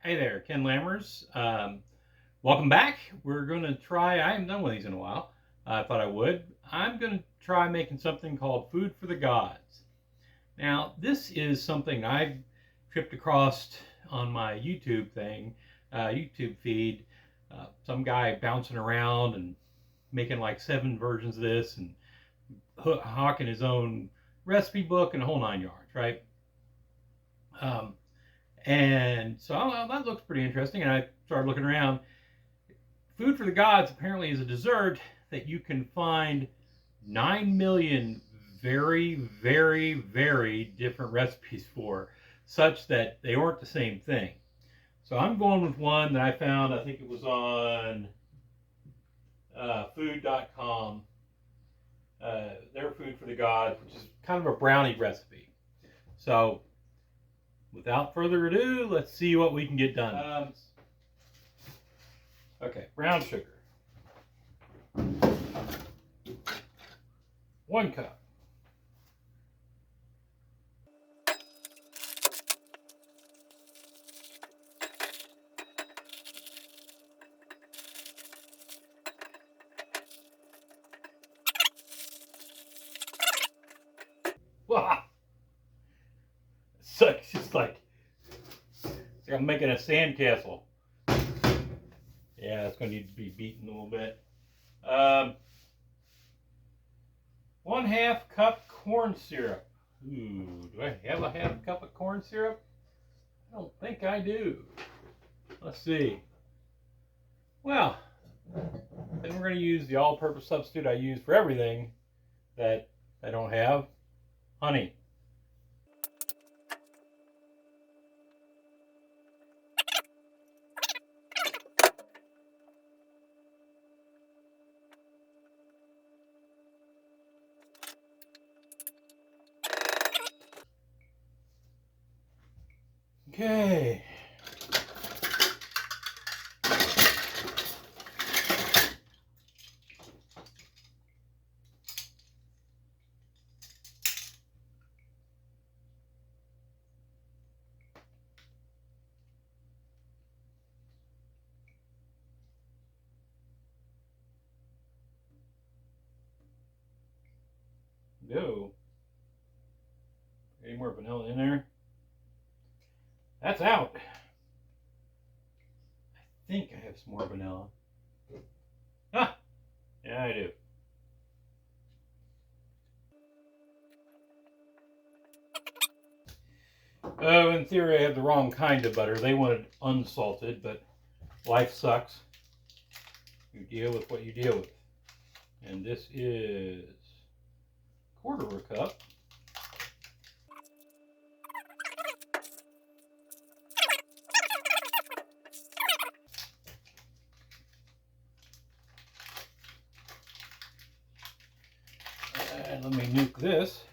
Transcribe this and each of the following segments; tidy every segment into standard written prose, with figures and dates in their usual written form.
Hey there, Ken Lammers. Welcome back. We're going to try, I haven't done one of these in a while. I thought I would. I'm going to try making something called Food for the Gods. Now, this is something I tripped across on my YouTube feed. Some guy bouncing around and making like 7 versions of this and hawking his own recipe book and a whole 9 yards, right? Um, And so that looks pretty interesting. And I started looking around. Food for the Gods apparently is a dessert that you can find 9 million very, very, very different recipes for, such that they aren't the same thing. So I'm going with one that I found, I think it was on food.com, their Food for the Gods, which is kind of a brownie recipe. So without further ado, let's see what we can get done. Okay, brown sugar. 1 cup. Wow. So it's just like I'm making a sandcastle. Yeah, it's going to need to be beaten a little bit. 1/2 cup corn syrup. Ooh, do I have a 1/2 cup of corn syrup? I don't think I do. Let's see. Well, then we're going to use the all-purpose substitute I use for everything that I don't have. Honey. Okay. Go. Any more vanilla in there? That's out. I think I have some more vanilla. Ah, yeah, I do. Oh, in theory, I have the wrong kind of butter. They wanted unsalted, but life sucks. You deal with what you deal with. And this is 1/4 cup. And let me nuke this.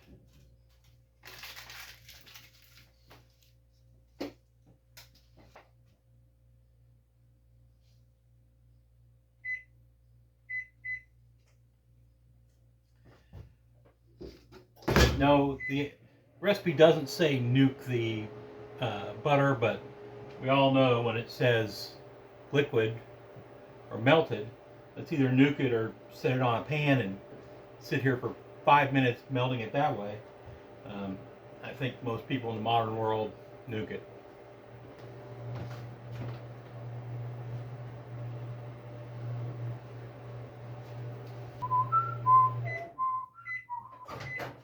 No, the recipe doesn't say nuke the butter, but we all know when it says liquid or melted, let's either nuke it or set it on a pan and sit here for 5 minutes melting it that way. I think most people in the modern world nuke it.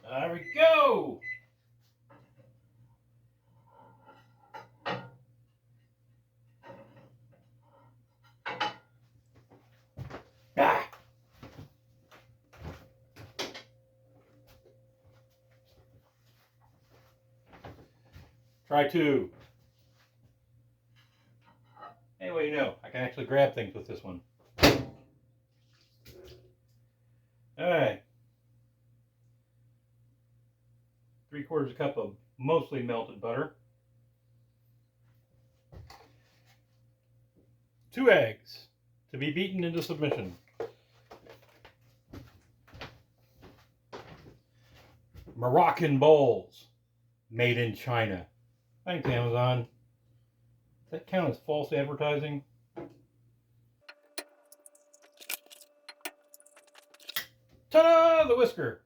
There we go. Ah. Try 2. Anyway, I can actually grab things with this one. All right. 3/4 cup of mostly melted butter. 2 eggs to be beaten into submission. Moroccan bowls made in China. Thanks, Amazon. that count as false advertising? Ta-da! The whisker.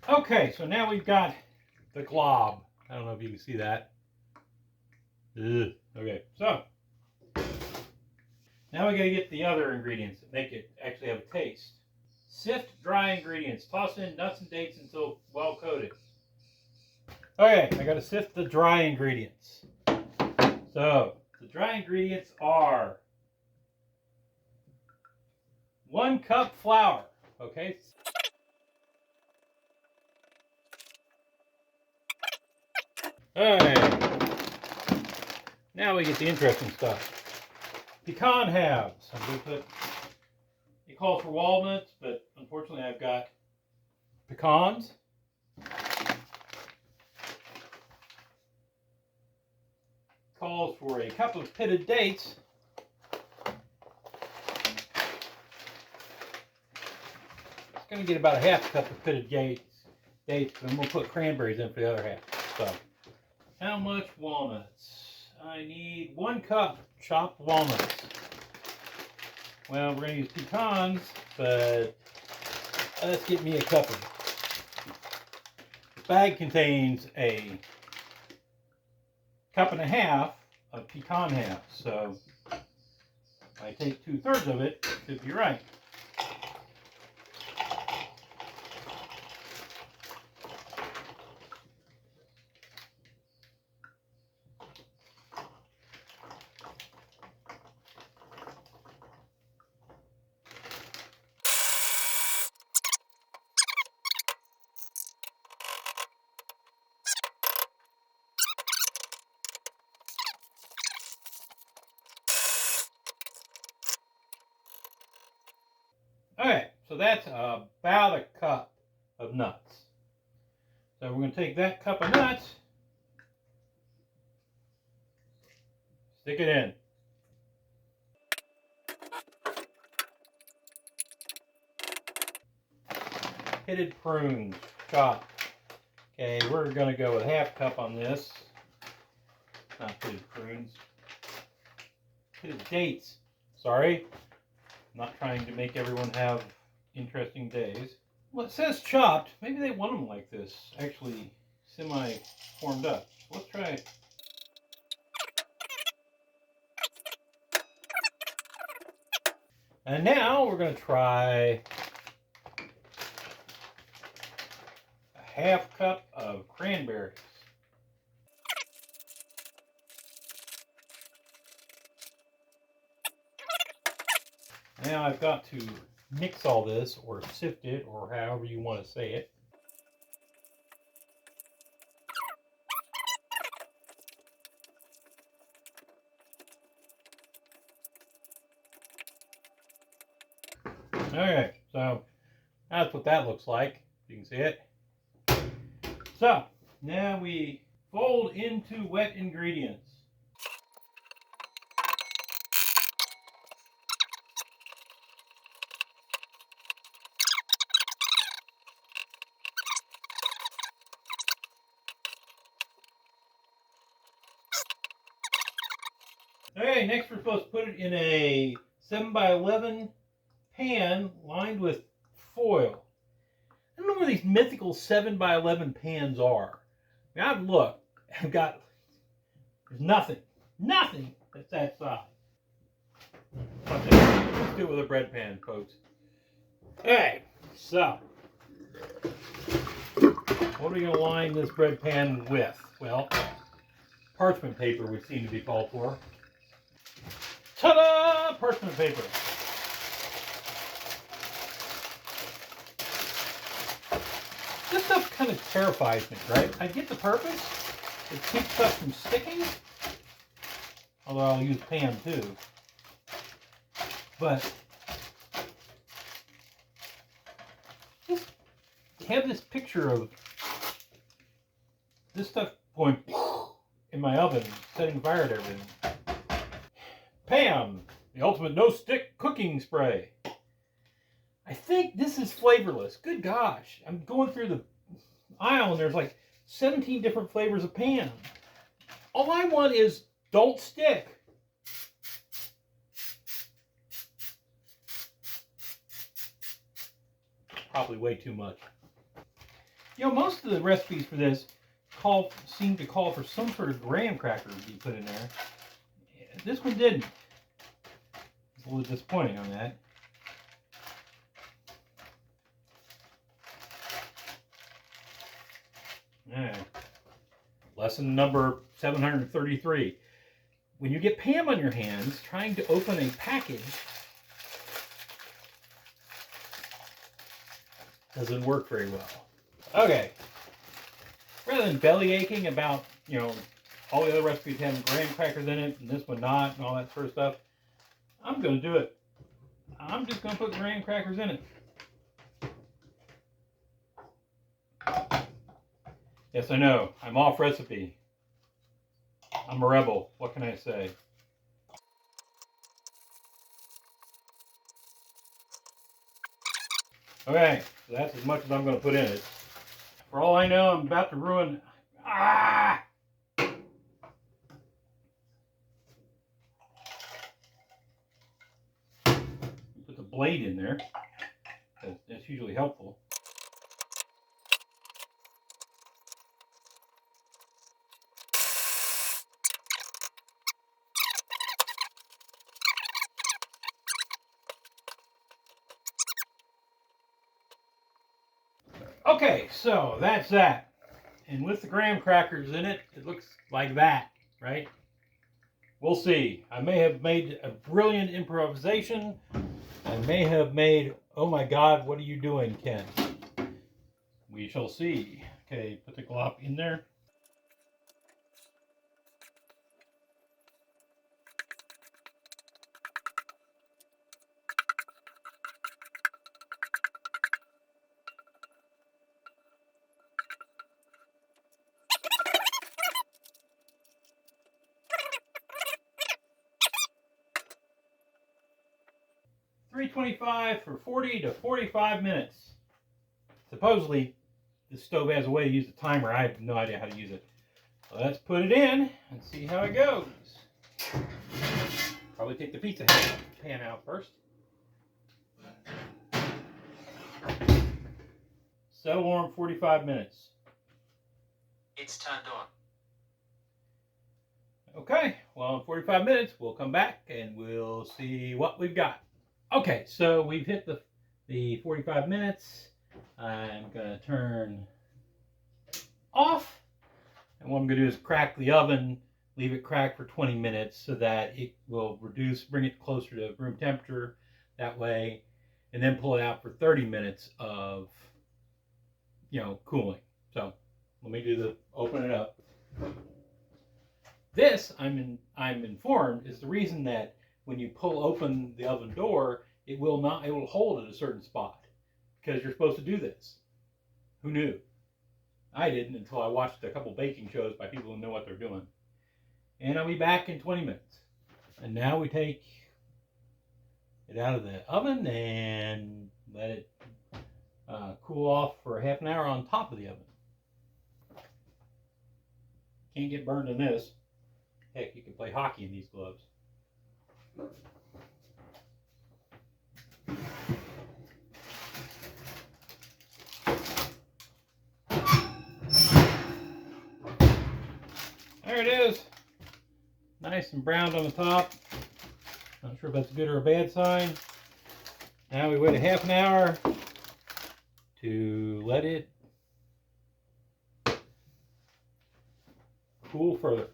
Okay, so now we've got the glob. I don't know if you can see that. Ugh. Okay, so now we gotta get the other ingredients that make it actually have a taste. Sift dry ingredients. Toss in nuts and dates until well coated. Okay, I gotta sift the dry ingredients. So the dry ingredients are 1 cup flour. Okay. Alright. Now we get the interesting stuff. Pecan halves. I'm going to put, it calls for walnuts, but unfortunately I've got pecans. Calls for a cup of pitted dates. It's going to get about a half cup of pitted dates, but I'm going to put cranberries in for the other half. So, how much walnuts? I need 1 cup chopped walnuts. Well, we're going to use pecans, but let's get me a cup of it. The bag contains a cup and a half of pecan halves, so if I take 2/3 of it, it should be right. Okay, so that's about a cup of nuts. So we're going to take that cup of nuts, stick it in. Pitted prunes, chopped. Okay, we're going to go with half cup on this. Not pitted prunes. Pitted dates. Sorry. I'm not trying to make everyone have interesting days. Well, it says chopped. Maybe they want them like this, actually semi-formed up. So let's try it. And now we're going to try a half cup of cranberries. Now I've got to mix all this, or sift it, or however you want to say it. Okay, so that's what that looks like. You can see it. So now we fold into wet ingredients. Okay, next we're supposed to put it in a 7x11 pan lined with foil. I don't know where these mythical 7x11 pans are. I mean, I've looked. There's nothing that's that size. Let's do it with a bread pan, folks. Okay, so what are we going to line this bread pan with? Well, parchment paper would seem to be called for. Ta-da! Parchment paper. This stuff kind of terrifies me, right? I get the purpose. It keeps stuff from sticking. Although I'll use pan too. But have this picture of this stuff going in my oven, setting fire to everything. Pam, the ultimate no-stick cooking spray. I think this is flavorless. Good gosh. I'm going through the aisle and there's like 17 different flavors of Pam. All I want is don't stick. Probably way too much. You know, most of the recipes for this seem to call for some sort of graham cracker to be put in there. This one didn't. It's a little disappointing on that. Alright. Lesson number 733. When you get Pam on your hands, trying to open a package doesn't work very well. Okay. Rather than belly aching about, you know, all the other recipes having graham crackers in it and this one not and all that sort of stuff, I'm going to do it. I'm just going to put graham crackers in it. Yes, I know. I'm off recipe. I'm a rebel. What can I say? Okay, so that's as much as I'm going to put in it. For all I know, I'm about to ruin... Ah! Put the blade in there. That's usually helpful. Okay, so that's that. And with the graham crackers in it, it looks like that, right? We'll see. I may have made a brilliant improvisation. I may have made, oh my God, what are you doing, Ken? We shall see. Okay, put the glop in there. $325 for 40 to 45 minutes. Supposedly, this stove has a way to use the timer. I have no idea how to use it. So let's put it in and see how it goes. Probably take the pizza pan out first. Set alarm 45 minutes. It's turned on. Okay, well, in 45 minutes, we'll come back and we'll see what we've got. Okay, so we've hit the 45 minutes. I'm going to turn off. And what I'm going to do is crack the oven, leave it cracked for 20 minutes so that it will bring it closer to room temperature that way, and then pull it out for 30 minutes of, you know, cooling. So let me open it up. This, I'm informed, is the reason that when you pull open the oven door, it will hold at a certain spot because you're supposed to do this. Who knew? I didn't until I watched a couple baking shows by people who know what they're doing. And I'll be back in 20 minutes. And now we take it out of the oven and let it cool off for half an hour on top of the oven. Can't get burned in this. Heck, you can play hockey in these gloves. There it is. Nice and browned on the top. Not sure if that's a good or a bad sign. Now we wait a half an hour to let it cool further.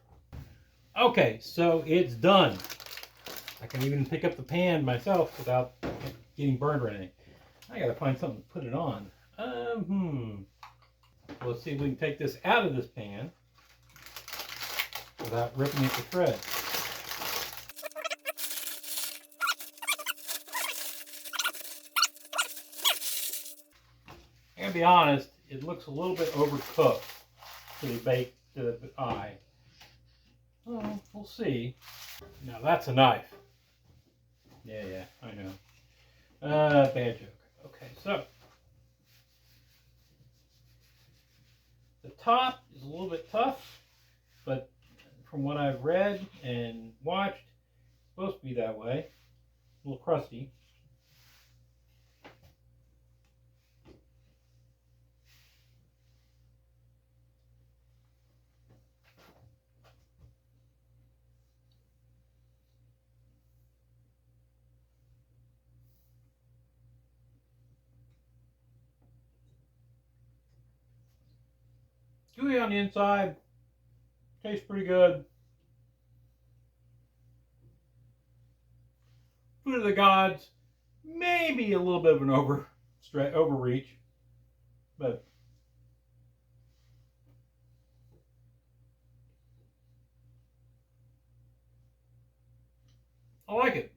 Okay, so it's done. I can even pick up the pan myself without getting burned or anything. I gotta find something to put it on. Let's see if we can take this out of this pan without ripping it to shreds. I gotta gotta be honest, it looks a little bit overcooked to the eye. Well, we'll see. Now that's a knife. Yeah, I know. Bad joke. Okay, so the top is a little bit tough, but from what I've read and watched, it's supposed to be that way. A little crusty. Gooey on the inside. Tastes pretty good. Food of the gods. Maybe a little bit of an overreach, but I like it.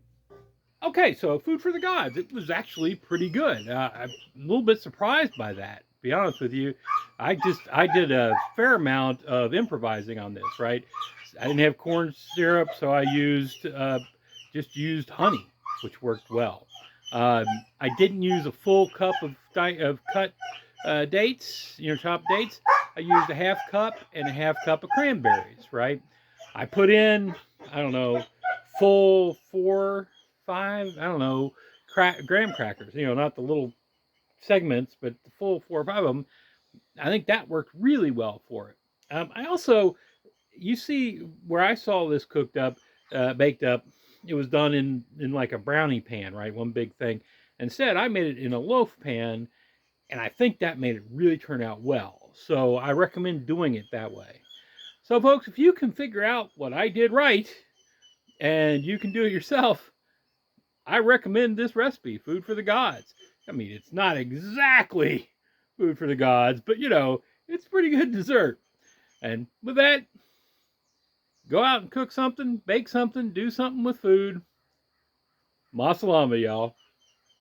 Okay, so food for the gods. It was actually pretty good. I'm a little bit surprised by that. To be honest with you, I did a fair amount of improvising on this. Right, I didn't have corn syrup, so I just used honey, which worked well. I didn't use a full cup of cut dates, chopped dates. I used a half cup and a half cup of cranberries. Right, I put in, I don't know, full 4, 5, I don't know, graham crackers. Not the little segments, but the full 4 or 5 of them. I think that worked really well for it. I also, you see, where I saw this baked up, it was done in like a brownie pan, right? One big thing. Instead, I made it in a loaf pan, and I think that made it really turn out well. So I recommend doing it that way. So, folks, if you can figure out what I did right, and you can do it yourself, I recommend this recipe, Food for the Gods. I mean, it's not exactly food for the gods, but it's pretty good dessert. And with that, go out and cook something, bake something, do something with food. Masalama, y'all.